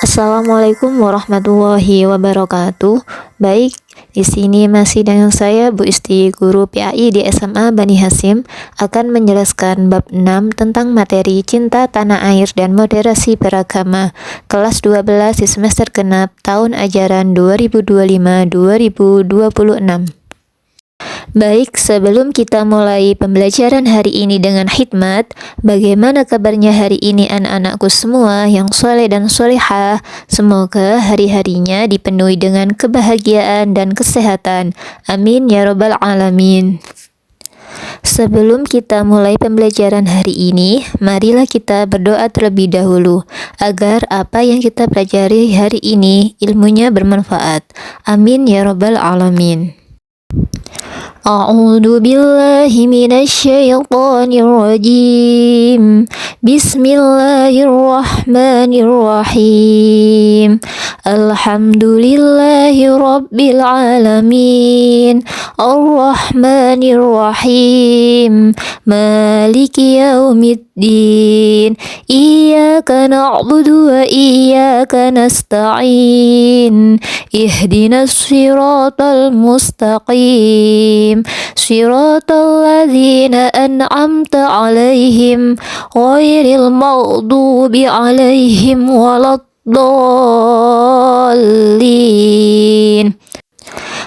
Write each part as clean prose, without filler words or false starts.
Assalamualaikum warahmatullahi wabarakatuh. Baik, di sini masih dengan saya Bu Isti, guru PAI di SMA Bani Hasyim, akan menjelaskan bab 6 tentang materi cinta tanah air dan moderasi beragama, kelas 12 di semester genap tahun ajaran 2025-2026. Baik, sebelum kita mulai pembelajaran hari ini dengan hikmat, bagaimana kabarnya hari ini anak-anakku semua yang soleh dan solehah? Semoga hari-harinya dipenuhi dengan kebahagiaan dan kesehatan. Amin ya robbal alamin. Sebelum kita mulai pembelajaran hari ini, marilah kita berdoa terlebih dahulu, agar apa yang kita pelajari hari ini ilmunya bermanfaat. Amin ya robbal alamin. A'udzu billahi minasyaitonir rajim. Bismillahirrahmanirrahim. Alhamdulillahi rabbil alamin. Ar-Rahmanir Rahim. Maliki yaumiddin. Iyyaka na'budu wa iyyaka nasta'in. Ihdinas siratal mustaqim. Siratal ladzina an'amta 'alaihim ghairil maghdubi 'alaihim waladdallin.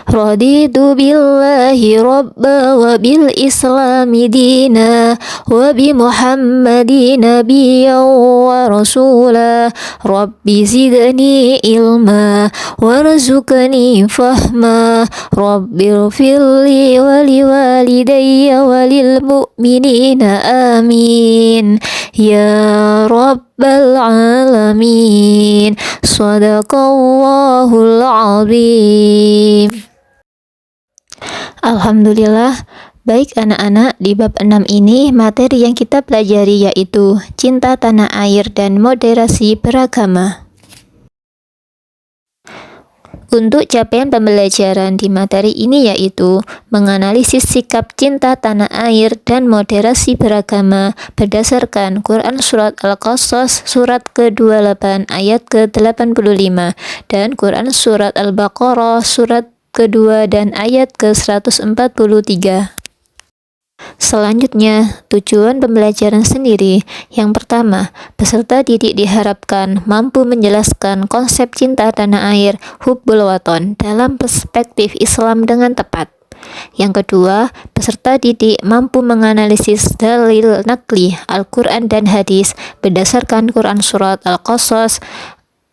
Raditu billahi rabba wa bil islami dina wa bi muhammadin nabiyyan wa rasula. Rabbi zidni ilma warzuqni fahma. Rabbil firli wa liwalidayya wa lil mu'minina amin ya rabbal alamin. Shadaqallahul azim. Alhamdulillah. Baik anak-anak, di bab 6 ini materi yang kita pelajari yaitu cinta tanah air dan moderasi beragama. Untuk capaian pembelajaran di materi ini yaitu menganalisis sikap cinta tanah air dan moderasi beragama berdasarkan Quran Surat Al-Qasas surat ke-28 ayat ke-85 dan Quran Surat Al-Baqarah surat kedua dan ayat ke-143. Selanjutnya, tujuan pembelajaran sendiri. Yang pertama, peserta didik diharapkan mampu menjelaskan konsep cinta tanah air, hubbul waton, dalam perspektif Islam dengan tepat. Yang kedua, peserta didik mampu menganalisis dalil nakli Al-Quran dan hadis berdasarkan Quran Surat Al-Qasas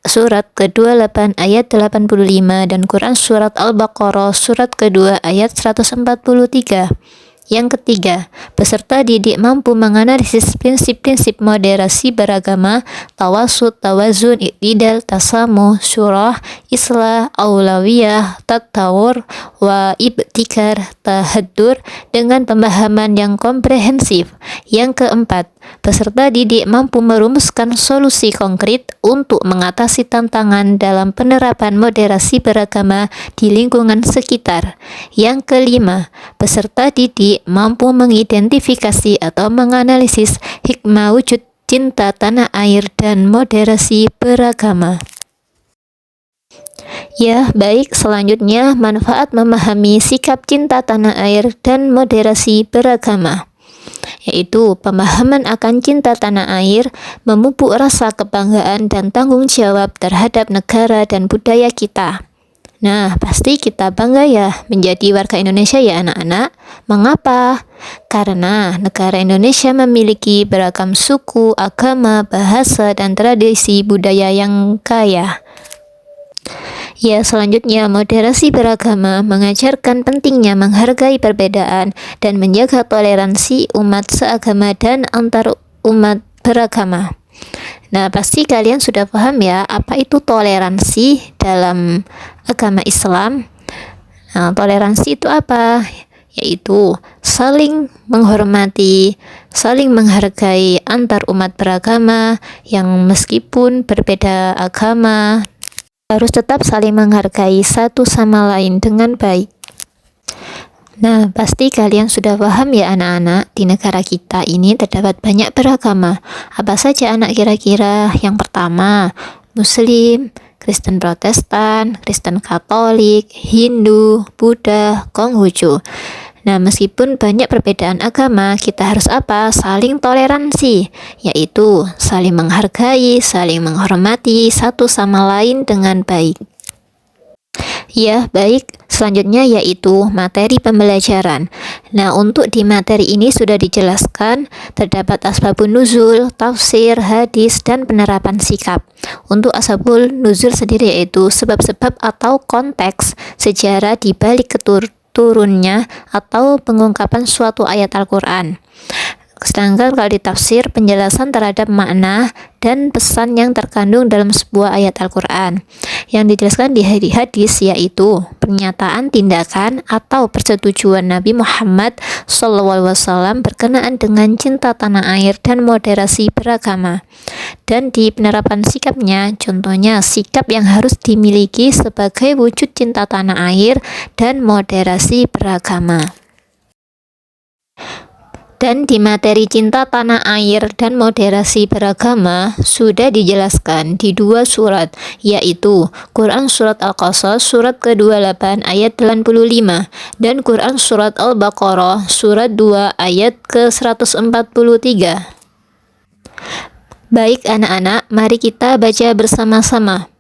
surat ke-28 ayat 85 dan Quran Surat Al-Baqarah surat kedua ayat 143. Yang ketiga, peserta didik mampu menganalisis prinsip-prinsip moderasi beragama, tawasud, tawazun, iktidal, tasamuh, syurah, islah, aulawiyah, tatawur, wa ibtikar, tahaddur dengan pemahaman yang komprehensif. Yang keempat, peserta didik mampu merumuskan solusi konkret untuk mengatasi tantangan dalam penerapan moderasi beragama di lingkungan sekitar. Yang kelima, peserta didik mampu mengidentifikasi atau menganalisis hikmah wujud cinta tanah air dan moderasi beragama. Ya, baik, selanjutnya manfaat memahami sikap cinta tanah air dan moderasi beragama, yaitu pemahaman akan cinta tanah air memupuk rasa kebanggaan dan tanggung jawab terhadap negara dan budaya kita. Nah, pasti kita bangga ya menjadi warga Indonesia ya anak-anak. Mengapa? Karena negara Indonesia memiliki beragam suku, agama, bahasa, dan tradisi budaya yang kaya. Ya, selanjutnya moderasi beragama mengajarkan pentingnya menghargai perbedaan dan menjaga toleransi umat seagama dan antar umat beragama. Nah, pasti kalian sudah paham ya apa itu toleransi dalam agama Islam. Nah, toleransi itu apa? Yaitu saling menghormati, saling menghargai antar umat beragama yang meskipun berbeda agama harus tetap saling menghargai satu sama lain dengan baik. Nah, pasti kalian sudah paham ya anak-anak, di negara kita ini terdapat banyak beragama. Apa saja anak kira-kira? Yang pertama, Muslim, Kristen Protestan, Kristen Katolik, Hindu, Buddha, Konghucu. Nah, meskipun banyak perbedaan agama, kita harus apa? Saling toleransi, yaitu saling menghargai, saling menghormati satu sama lain dengan baik. Ya, baik. Selanjutnya yaitu materi pembelajaran. Nah, untuk di materi ini sudah dijelaskan terdapat asbabun nuzul, tafsir, hadis, dan penerapan sikap. Untuk asbabun nuzul sendiri yaitu sebab-sebab atau konteks sejarah di balik turunnya atau pengungkapan suatu ayat Al-Quran. Sedangkan kalau di tafsir, penjelasan terhadap makna dan pesan yang terkandung dalam sebuah ayat Al-Quran. Yang dijelaskan di hadis yaitu pernyataan, tindakan, atau persetujuan Nabi Muhammad SAW berkenaan dengan cinta tanah air dan moderasi beragama. Dan di penerapan sikapnya, contohnya sikap yang harus dimiliki sebagai wujud cinta tanah air dan moderasi beragama. Dan di materi cinta tanah air dan moderasi beragama sudah dijelaskan di dua surat, yaitu Quran Surat Al-Qasas surat ke-28 ayat 85 dan Quran Surat Al-Baqarah surat 2 ayat ke-143. Baik anak-anak, mari kita baca bersama-sama.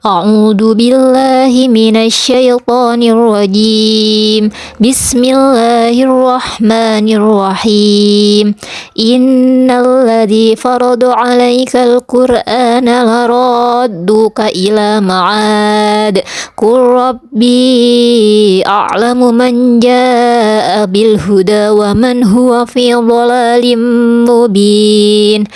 A'udzu billahi minasyaitonir rajim. Bismillahirrahmanirrahim. Innalladzi farada 'alaikal qur'ana laradduka ila ma'ad. Qul rabbi a'lamu man jaa'a bil huda wa man huwa fi dhalalim mubin.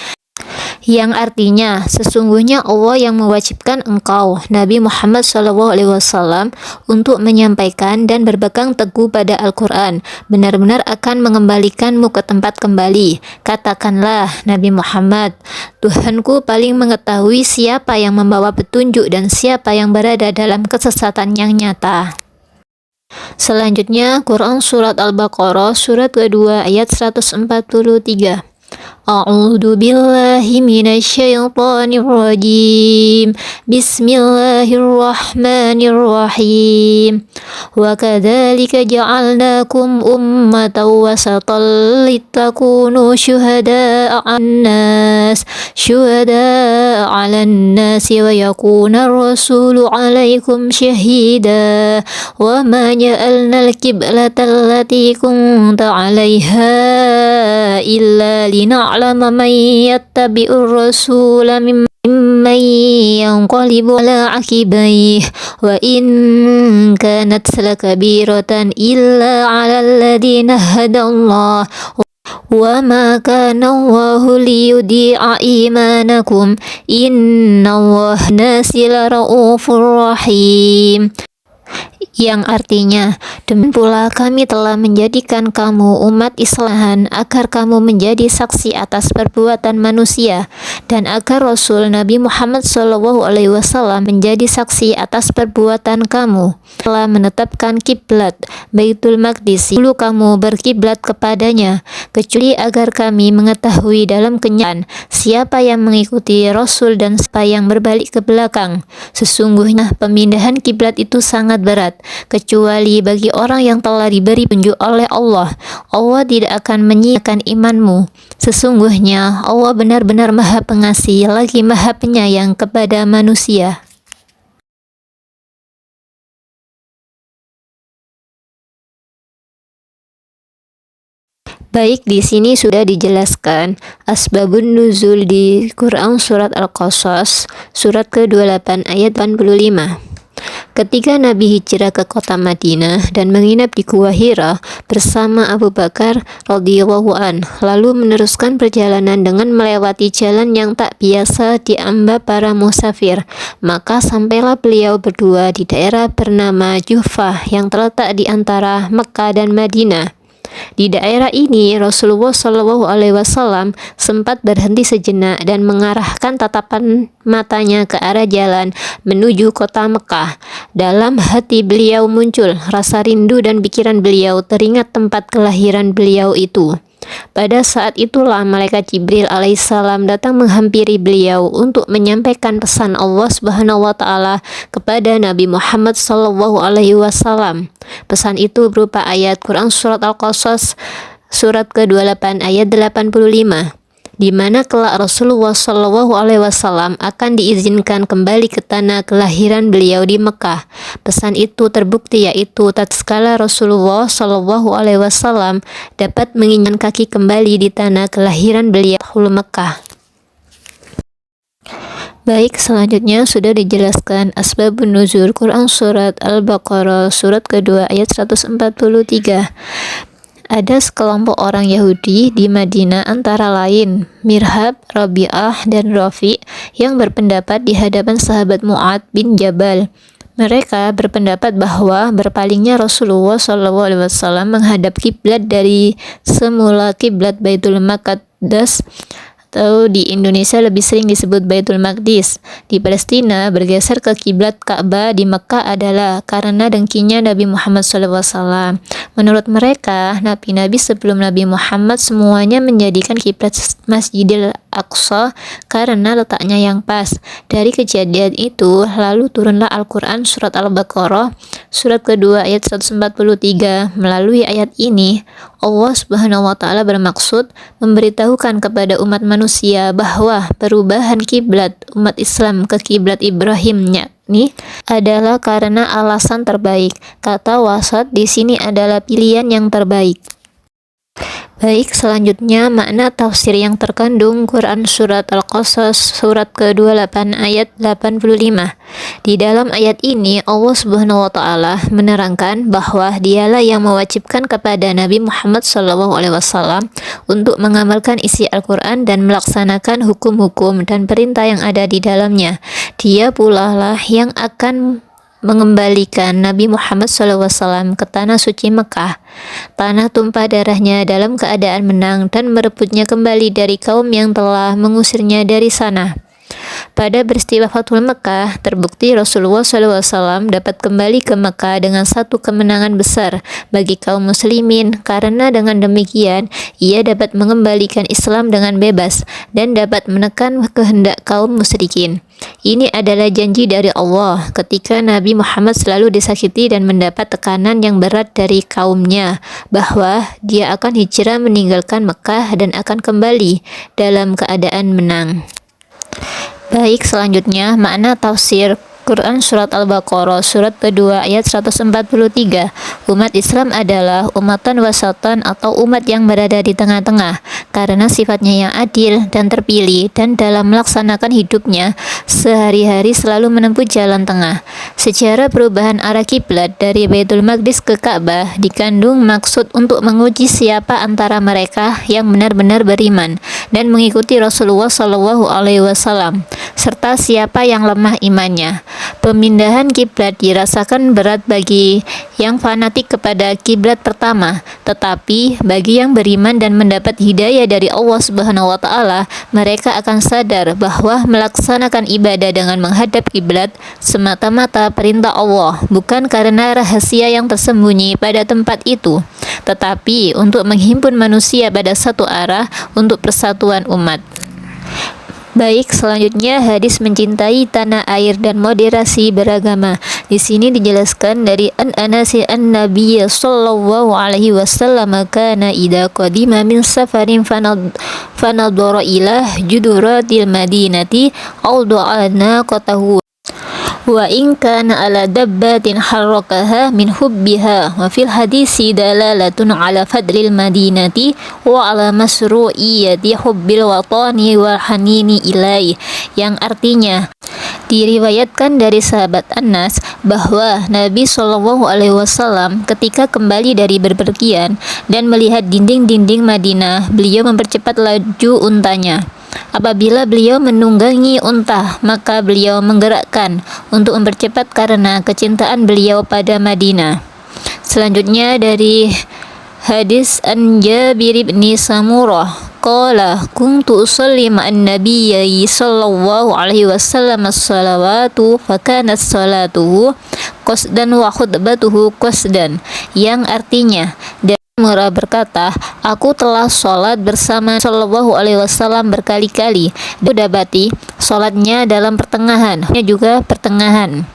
Yang artinya, sesungguhnya Allah yang mewajibkan engkau, Nabi Muhammad SAW, untuk menyampaikan dan berpegang teguh pada Al-Quran, benar-benar akan mengembalikanmu ke tempat kembali. Katakanlah, Nabi Muhammad, Tuhanku paling mengetahui siapa yang membawa petunjuk dan siapa yang berada dalam kesesatan yang nyata. Selanjutnya, Quran Surat Al-Baqarah surat kedua ayat 143. A'udzu billahi minasyaitonir rajim. Bismillahirrahmanirrahim. Wa kadzalika ja'alnakum ummatan wasatan litakunu syuhada'a 'alan-nas wa yakuna ar-rasulu 'alaikum syahida. Wa ma ja'alna al-qiblata allati kunta 'alaiha illa lina'lama man yattabi'ur rasula mimman yanqalibu ala aqibaihi wa in kanat lakabiratan illa 'alal ladzina hadallah wa ma kana Allahu liyudhi'a imanakum innallaha nasil raufur rahim. Yang artinya, demikian pula kami telah menjadikan kamu umat Islaman agar kamu menjadi saksi atas perbuatan manusia dan agar Rasul Nabi Muhammad SAW menjadi saksi atas perbuatan kamu. Telah menetapkan kiblat Baitul Maqdis, dulu kamu berkiblat kepadanya, kecuali agar kami mengetahui dalam kenyataan siapa yang mengikuti Rasul dan siapa yang berbalik ke belakang. Sesungguhnya pemindahan kiblat itu sangat berat, kecuali bagi orang yang telah diberi petunjuk oleh Allah. Allah tidak akan menyia-nyiakan imanmu. Sesungguhnya Allah benar-benar Maha Pengasih lagi Maha Penyayang kepada manusia. Baik, di sini sudah dijelaskan asbabun nuzul di Quran Surat Al-Qasas surat ke-28 ayat 85. Ketika Nabi hijrah ke kota Madinah dan menginap di Gua Hira bersama Abu Bakar radhiyallahu an, lalu meneruskan perjalanan dengan melewati jalan yang tak biasa diamba para musafir, maka sampailah beliau berdua di daerah bernama Juhfah yang terletak di antara Mekah dan Madinah. Di daerah ini Rasulullah SAW sempat berhenti sejenak dan mengarahkan tatapan matanya ke arah jalan menuju kota Mekah. Dalam hati beliau muncul rasa rindu dan pikiran beliau teringat tempat kelahiran beliau itu. Pada saat itulah malaikat Jibril alaihissalam datang menghampiri beliau untuk menyampaikan pesan Allah Subhanahu wa taala kepada Nabi Muhammad sallallahu alaihi wasallam. Pesan itu berupa ayat Quran surat Al-Qasas surat ke-28 ayat 85, di mana kelak Rasulullah Shallallahu Alaihi Wasallam akan diizinkan kembali ke tanah kelahiran beliau di Mekah. Pesan itu terbukti yaitu tatkala Rasulullah Shallallahu Alaihi Wasallam dapat menginjakan kaki kembali di tanah kelahiran beliau dahulu Mekah. Baik, selanjutnya sudah dijelaskan asbabun nuzul Quran surat Al-Baqarah surat kedua ayat 143. Ada sekelompok orang Yahudi di Madinah antara lain Mirhab, Rabi'ah, dan Rafi yang berpendapat di hadapan sahabat Mu'ad bin Jabal. Mereka berpendapat bahwa berpalingnya Rasulullah SAW menghadap kiblat dari semula kiblat Baitul Maqdis, atau di Indonesia lebih sering disebut Baitul Maqdis, di Palestina bergeser ke kiblat Ka'bah di Mekah adalah karena dengkinya Nabi Muhammad SAW. Menurut mereka, nabi-nabi sebelum Nabi Muhammad semuanya menjadikan kiblat Masjidil Aqsa karena letaknya yang pas. Dari kejadian itu, lalu turunlah Al-Quran surat Al-Baqarah surat kedua ayat 143. Melalui ayat ini, Allah Subhanahu wa taala bermaksud memberitahukan kepada umat manusia bahwa perubahan kiblat umat Islam ke kiblat Ibrahimnya ini adalah karena alasan terbaik. Kata wasat di sini adalah pilihan yang terbaik. Baik, selanjutnya makna tafsir yang terkandung Quran surat Al-Qasas surat ke-28 ayat 85. Di dalam ayat ini Allah Subhanahu wa taala menerangkan bahwa Dialah yang mewajibkan kepada Nabi Muhammad SAW untuk mengamalkan isi Al-Quran dan melaksanakan hukum-hukum dan perintah yang ada di dalamnya. Dia pula lah yang akan mengembalikan Nabi Muhammad SAW ke tanah suci Mekah, tanah tumpah darahnya dalam keadaan menang dan merebutnya kembali dari kaum yang telah mengusirnya dari sana. Pada peristiwa Fathul Mekah, terbukti Rasulullah SAW dapat kembali ke Mekah dengan satu kemenangan besar bagi kaum muslimin, karena dengan demikian ia dapat mengembalikan Islam dengan bebas dan dapat menekan kehendak kaum musyrikin. Ini adalah janji dari Allah ketika Nabi Muhammad selalu disakiti dan mendapat tekanan yang berat dari kaumnya, bahwa dia akan hijrah meninggalkan Mekah dan akan kembali dalam keadaan menang. Baik, selanjutnya makna tafsir Quran surat Al-Baqarah surat kedua ayat 143. Umat Islam adalah umatan wasatan atau umat yang berada di tengah-tengah karena sifatnya yang adil dan terpilih, dan dalam melaksanakan hidupnya sehari-hari selalu menempuh jalan tengah. Sejarah perubahan arah kiblat dari Baitul Maqdis ke Ka'bah dikandung maksud untuk menguji siapa antara mereka yang benar-benar beriman dan mengikuti Rasulullah SAW, serta siapa yang lemah imannya. Pemindahan kiblat dirasakan berat bagi yang fanatik kepada kiblat pertama, tetapi bagi yang beriman dan mendapat hidayah dari Allah Subhanahu wa taala, mereka akan sadar bahwa melaksanakan ibadah dengan menghadap kiblat semata-mata perintah Allah, bukan karena rahasia yang tersembunyi pada tempat itu, tetapi untuk menghimpun manusia pada satu arah untuk persatuan umat. Baik, selanjutnya hadis mencintai tanah air dan moderasi beragama. Di sini dijelaskan dari Anas an-Nabiy sallallahu alaihi wasallam kana idza qadima min safarin fanadhara ila juduratil madinati aw da'ana qatahu wa in kana ala dabbatin harrakaha min hubbiha wa fil hadisi dalalatun ala fadlil madinati wa ala masru'iyyati hubbil watani wal hanini ilai, yang artinya diriwayatkan dari sahabat Anas bahwa Nabi Shallallahu Alaihi Wasallam ketika kembali dari berpergian dan melihat dinding-dinding Madinah, beliau mempercepat laju untanya. Apabila beliau menunggangi unta, maka beliau menggerakkan untuk mempercepat karena kecintaan beliau pada Madinah. Selanjutnya dari hadis an Jabir bin Samurah qala kuntu usalli ma'an nabiyyi sallallahu alaihi wasallam as-salawatu fa kanat salatuhu qasdan wa khutbatuhu qasdan, yang artinya Murrah berkata, aku telah sholat bersama Shallallahu Alaihi Wasallam berkali-kali. Didapati sholatnya dalam pertengahan, juga pertengahan.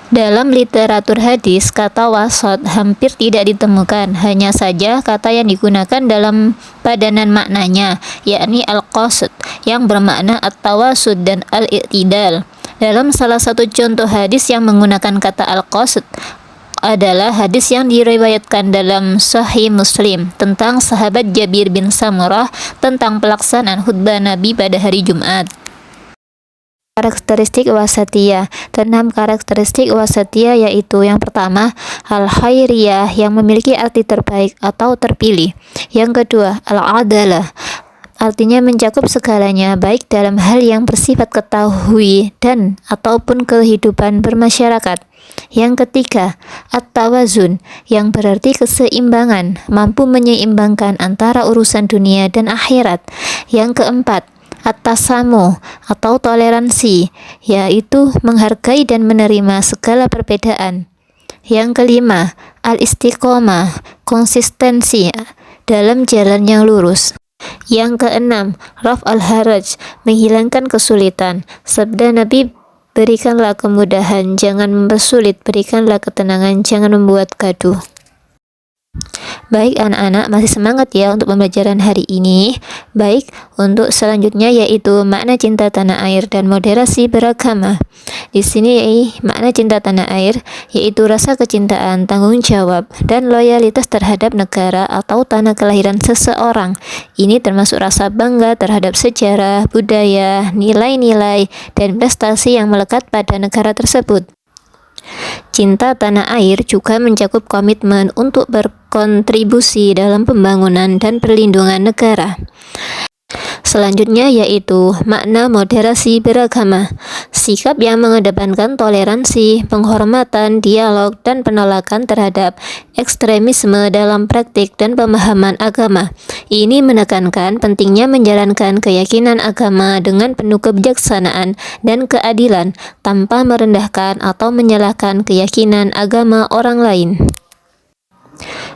Dalam literatur hadis, kata wasat hampir tidak ditemukan. Hanya saja kata yang digunakan dalam padanan maknanya, yakni al-qasd, yang bermakna at-tawasud dan al-i'tidal. Dalam salah satu contoh hadis yang menggunakan kata al-qasd adalah hadis yang diriwayatkan dalam Sahih Muslim tentang sahabat Jabir bin Samurah tentang pelaksanaan khutbah Nabi pada hari Jumat. Karakteristik wasatiyah. 6 karakteristik wasatiyah yaitu yang pertama, al-khairiyah yang memiliki arti terbaik atau terpilih. Yang kedua, al-adalah artinya mencakup segalanya, baik dalam hal yang bersifat ketahui dan ataupun kehidupan bermasyarakat. Yang ketiga, at-tawazun yang berarti keseimbangan, mampu menyeimbangkan antara urusan dunia dan akhirat. Yang keempat, at-tasamu atau toleransi, yaitu menghargai dan menerima segala perbedaan. Yang kelima, al-istiqomah, konsistensi dalam jalan yang lurus. Yang keenam, raf al-haraj, menghilangkan kesulitan. Sabda Nabi, berikanlah kemudahan, jangan mempersulit, berikanlah ketenangan, jangan membuat gaduh. Baik anak-anak, masih semangat ya untuk pembelajaran hari ini. Baik, untuk selanjutnya yaitu makna cinta tanah air dan moderasi beragama. Di sini makna cinta tanah air yaitu rasa kecintaan, tanggung jawab, dan loyalitas terhadap negara atau tanah kelahiran seseorang. Ini termasuk rasa bangga terhadap sejarah, budaya, nilai-nilai, dan prestasi yang melekat pada negara tersebut. Cinta tanah air juga mencakup komitmen untuk berkontribusi dalam pembangunan dan perlindungan negara. Selanjutnya yaitu makna moderasi beragama, sikap yang mengedepankan toleransi, penghormatan, dialog, dan penolakan terhadap ekstremisme dalam praktik dan pemahaman agama. Ini menekankan pentingnya menjalankan keyakinan agama dengan penuh kebijaksanaan dan keadilan tanpa merendahkan atau menyalahkan keyakinan agama orang lain.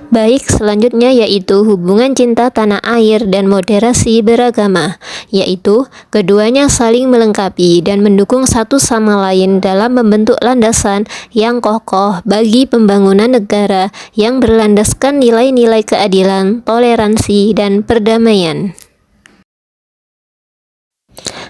Baik, selanjutnya yaitu hubungan cinta tanah air dan moderasi beragama, yaitu keduanya saling melengkapi dan mendukung satu sama lain dalam membentuk landasan yang kokoh bagi pembangunan negara yang berlandaskan nilai-nilai keadilan, toleransi, dan perdamaian.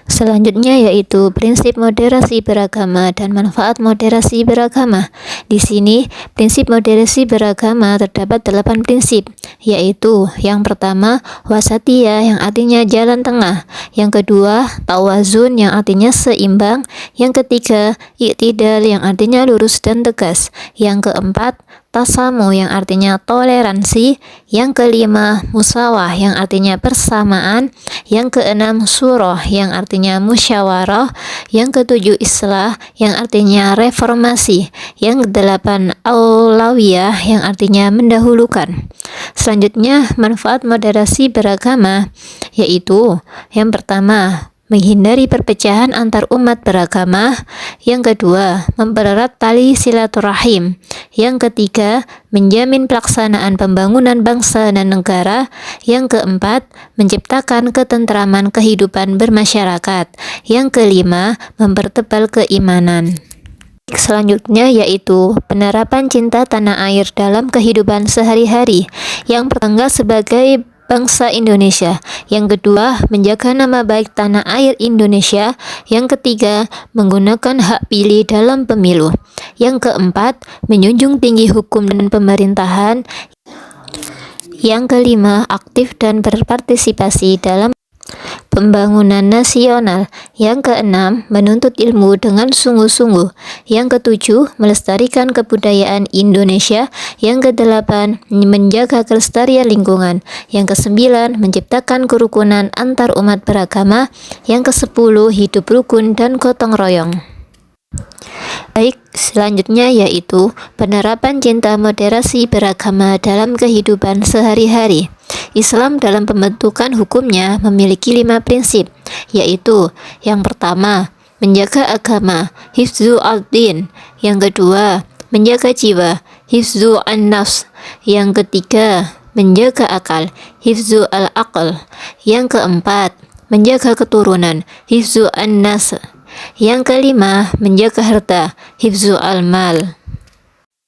Selanjutnya yaitu prinsip moderasi beragama dan manfaat moderasi beragama. Di sini, prinsip moderasi beragama terdapat 8 prinsip, yaitu yang pertama, wasatiyah yang artinya jalan tengah. Yang kedua, tawazun yang artinya seimbang. Yang ketiga, i'tidal yang artinya lurus dan tegas. Yang keempat, tasamu yang artinya toleransi. Yang kelima, musawah yang artinya persamaan. Yang keenam, surah yang artinya musyawarah. Yang ketujuh, islah yang artinya reformasi. Yang kedelapan, aulawiyah yang artinya mendahulukan. Selanjutnya, manfaat moderasi beragama yaitu yang pertama, menghindari perpecahan antar umat beragama. Yang kedua, mempererat tali silaturahim. Yang ketiga, menjamin pelaksanaan pembangunan bangsa dan negara. Yang keempat, menciptakan ketentraman kehidupan bermasyarakat. Yang kelima, mempertebal keimanan. Selanjutnya yaitu penerapan cinta tanah air dalam kehidupan sehari-hari. Yang pertama, sebagai bangsa Indonesia. Yang kedua, menjaga nama baik tanah air Indonesia. Yang ketiga, menggunakan hak pilih dalam pemilu. Yang keempat, menjunjung tinggi hukum dan pemerintahan. Yang kelima, aktif dan berpartisipasi dalam pembangunan nasional. Yang keenam, menuntut ilmu dengan sungguh-sungguh. Yang ketujuh, melestarikan kebudayaan Indonesia. Yang kedelapan, menjaga kelestarian lingkungan. Yang kesembilan, menciptakan kerukunan antar umat beragama. Yang kesepuluh, hidup rukun dan gotong royong. Baik, selanjutnya yaitu penerapan cinta moderasi beragama dalam kehidupan sehari-hari. Islam dalam pembentukan hukumnya memiliki 5 prinsip, yaitu yang pertama, menjaga agama, hifzu al-din. Yang kedua, menjaga jiwa. hifzu an-nafs. Yang ketiga, menjaga akal, hifzu al-aql. Yang keempat, menjaga keturunan, hifzu an-nas. Yang kelima, menjaga harta, hifzu al-mal.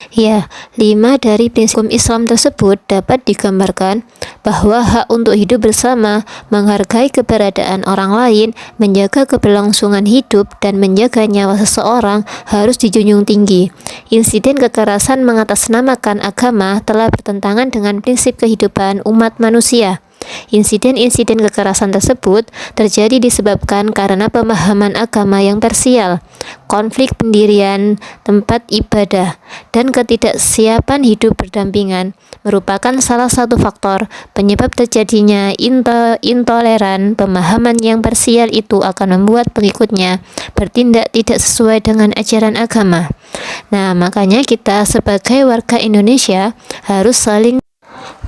Ya, 5 dari prinsip Islam tersebut dapat digambarkan bahwa hak untuk hidup bersama, menghargai keberadaan orang lain, menjaga keberlangsungan hidup, dan menjaga nyawa seseorang harus dijunjung tinggi. Insiden kekerasan mengatasnamakan agama telah bertentangan dengan prinsip kehidupan umat manusia. Insiden-insiden kekerasan tersebut terjadi disebabkan karena pemahaman agama yang parsial, konflik pendirian tempat ibadah, dan ketidaksiapan hidup berdampingan merupakan salah satu faktor penyebab terjadinya intoleran. Pemahaman yang parsial itu akan membuat pengikutnya bertindak tidak sesuai dengan ajaran agama. Nah, makanya kita sebagai warga Indonesia harus saling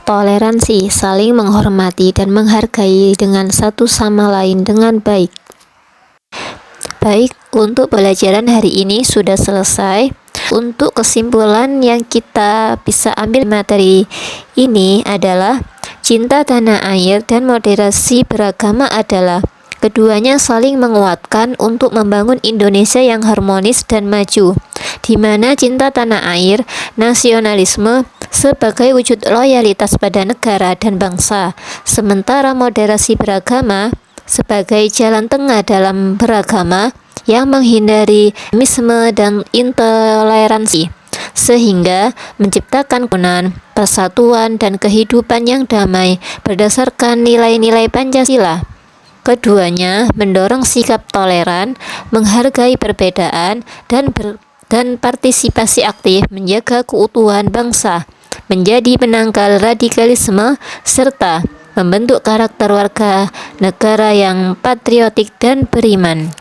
toleransi, saling menghormati dan menghargai dengan satu sama lain dengan baik. Baik, untuk pelajaran hari ini sudah selesai. Untuk kesimpulan yang kita bisa ambil materi ini adalah cinta tanah air dan moderasi beragama adalah keduanya saling menguatkan untuk membangun Indonesia yang harmonis dan maju, di mana cinta tanah air, nasionalisme sebagai wujud loyalitas pada negara dan bangsa, sementara moderasi beragama sebagai jalan tengah dalam beragama yang menghindari ekstremisme dan intoleransi, sehingga menciptakan kerukunan, persatuan, dan kehidupan yang damai berdasarkan nilai-nilai Pancasila. Keduanya mendorong sikap toleran, menghargai perbedaan, dan partisipasi aktif menjaga keutuhan bangsa, menjadi penangkal radikalisme, serta membentuk karakter warga negara yang patriotik dan beriman.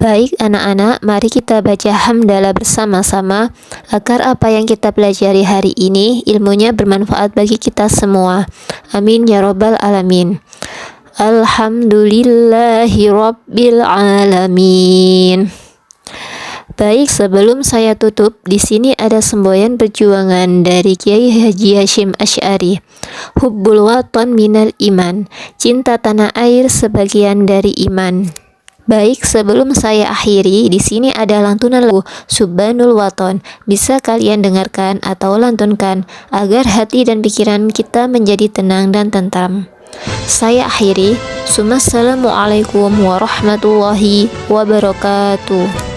Baik anak-anak, mari kita baca hamdalah bersama-sama agar apa yang kita pelajari hari ini ilmunya bermanfaat bagi kita semua. Amin ya robbal alamin. Alhamdulillahi rabbil alamin. Baik, sebelum saya tutup, di sini ada semboyan perjuangan dari Kiai Haji Hashim Asy'ari. Hubbul watan minal iman. Cinta tanah air sebagian dari iman. Baik, sebelum saya akhiri, di sini ada lantunan lagu Subhanul Waton. Bisa kalian dengarkan atau lantunkan agar hati dan pikiran kita menjadi tenang dan tentram. Saya akhiri. Assalamualaikum warahmatullahi wabarakatuh.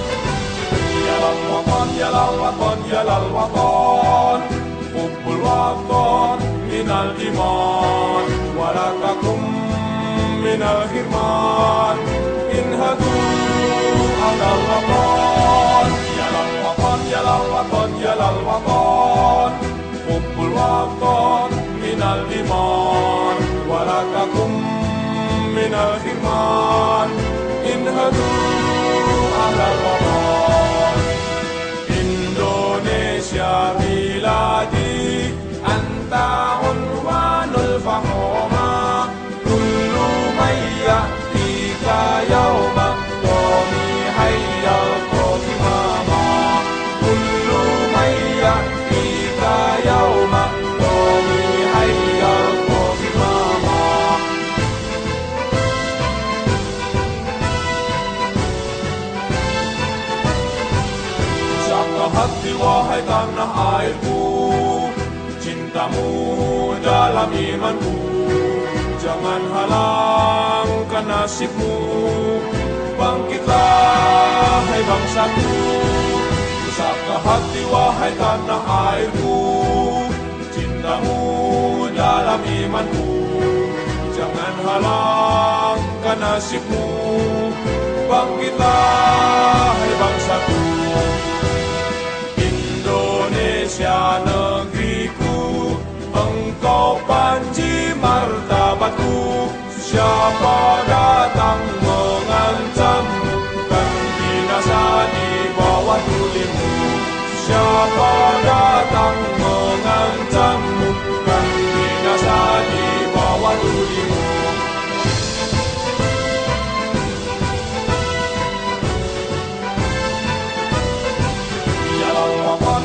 Yalal waton, hubbul waton minal iman, walakakum minal hirman, inhadu alal waton. Yalal waton, hubbul waton minal iman, walakakum minal hirman, inhadu alal waton. Indonesia biladi anta unwanul fahoma, kullu may ya'tika yawma qawmi hayyal qawmimama, kullu may ya'tika yawma qawmi hayyal qawmimama. Saka hati wahai tanah airku, cintamu dalam imanku, jangan halangkan nasibmu, bangkitlah hai bangsaku. Saka hati wahai tanah airku, cintamu dalam imanku, jangan halangkan nasibmu, bangkitlah hai bangsaku. Indonesia negeriku, engkau panji martabatku, siapa datang mengancammu, kan binasa di bawah tulimu. Siapa datang mengancammu, kan binasa di bawah tulimu.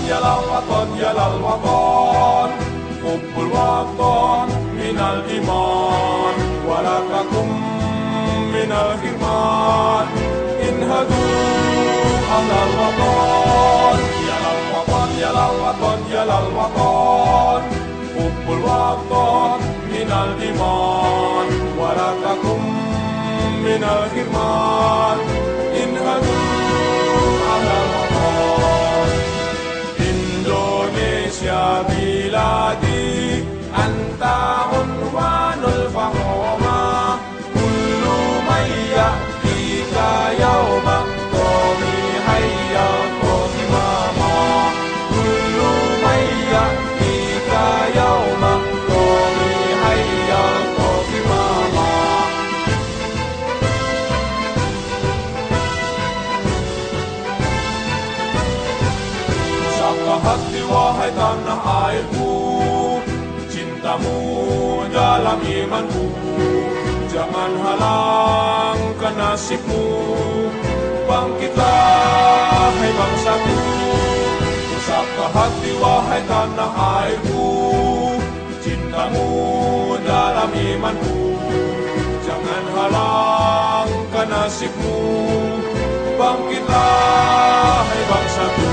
يا للوطن يا للوطن حب الوطن من الإيمان ولا تكن من الحرمان انهضوا أهل الوطن يا للوطن يا للوطن يا للوطن حب الوطن من الإيمان ولا تكن من الحرمان انهضوا أهل الوطن Indonesia بلادي أنت عنوان الفخامة كل من يأتيك يوم قومي هيا قومي ماما كل من يأتيك يوم قومي هيا قومي ماما Saka hati wahai tanah airku Cintamu dalam imanku Jangan halangkan nasibmu Bangkitlah hai bangsaku Saka hati wahai tanah airku Cintamu dalam imanku Jangan halangkan nasibmu Bangkitlah hai bangsaku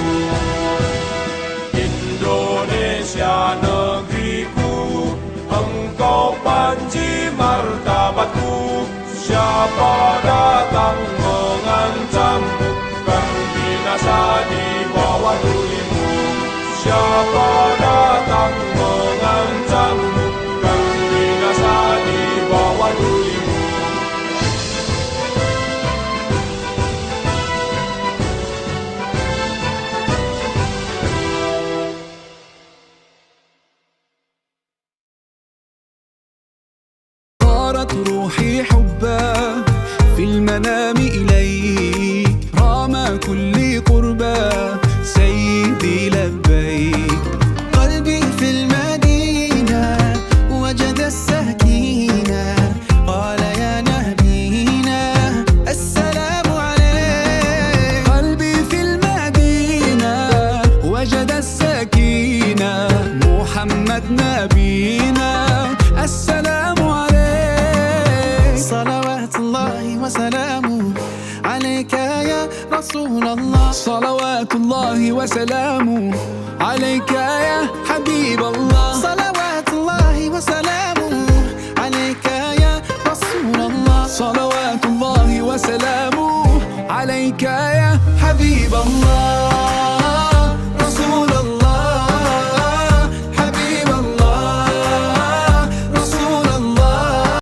Indonesia negeriku Engkau panji martabatku Siapa datang mengancammu Kan binasa di bawah tulimu Siapa datang mengancammu Kan binasa di bawah tulimu صارت روحي حبا في المنام إليك رام كل قربا سيدي لبيك قلبي في المدينة وجد السكينة قال يا نبينا السلام عليك قلبي في المدينة وجد السكينة محمد نبينا السلام عليك صلوات الله وسلامه عليك يا رسول الله صلوات الله وسلامه عليك يا حبيب الله صلوات الله وسلامه عليك يا رسول الله صلوات الله وسلامه عليك يا حبيب الله